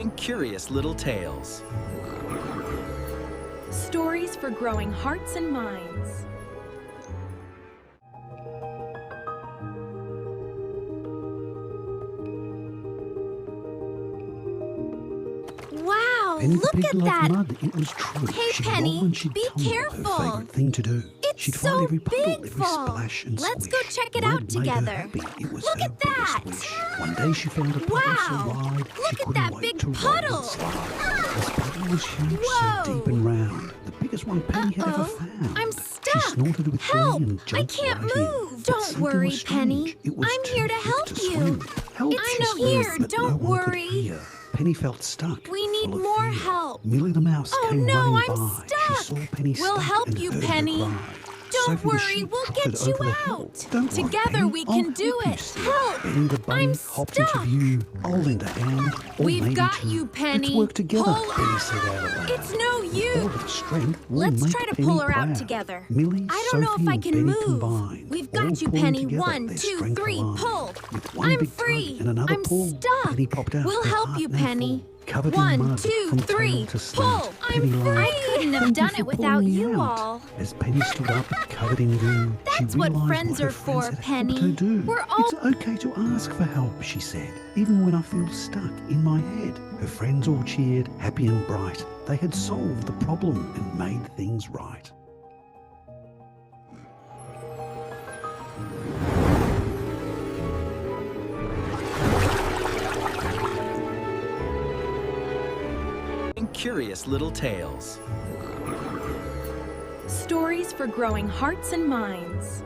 and curious little tales. Stories for growing hearts and minds. Wow, Penny the look pig at loved that! mud, it was true. Hey, She'd Penny, roll and she'd be tumble, careful. her favourite thing to do. It's She'd so find every puddle, big, every Fall. splash and Let's squish. go check it Mud out made together. Her happy. It was Look her at biggest that. wish. One day she found a puddle Wow, so wide look she at couldn't that wait big to roll puddle. and slide. This puddle was huge, Whoa. so deep and round. The biggest one Penny had ever found. I'm She stuck. snorted with Help! glee and I jumped can't right in. move. But Don't something worry, was strange. Penny. It was I'm too here to big help to you. swim. Help, It's she no screamed, here, but don't no one could worry. hear. Penny felt stuck. We need full of more fear. help. Millie the mouse Oh came no, running I'm by. stuck. She saw Penny We'll stuck help and you, heard her Penny. cry. Don't Sophie the worry, sheep we'll trotted get you over the hill. out. Don't worry, Together Penny, we I'll can help do you, it. said. Help! Benny the bunny I'm hopped stuck. into view. I'll lend a hand. Or We've maybe got two. you, Penny. Let's work together, Pull Benny out. said out loud. It's no All use. of its strength will Let's make try to Penny pull her out proud. together. Millie, I don't know Sophie, if I and can Benny move. combined, We've all got you, pulling Penny. together, 1, their 2, strength 3, aligned. pull. With one I'm big tug free. and another I'm pull, stuck. Penny popped out. We'll her help heart you, now Penny. full. Covered 1, in mud 2, from 3, tail to snout. pull. Penny I'm laughed. free. I couldn't have "Thank done you it for without pulling me you out." all. As Penny stood up, covered in goo, That's she what realised friends what her are friends for, had helped Penny. her do. We're all- It's okay to ask for help, she said, even when I feel stuck in my head. Her friends all cheered, happy and bright. They had solved the problem and made things right. And curious little tales. Stories for growing hearts and minds.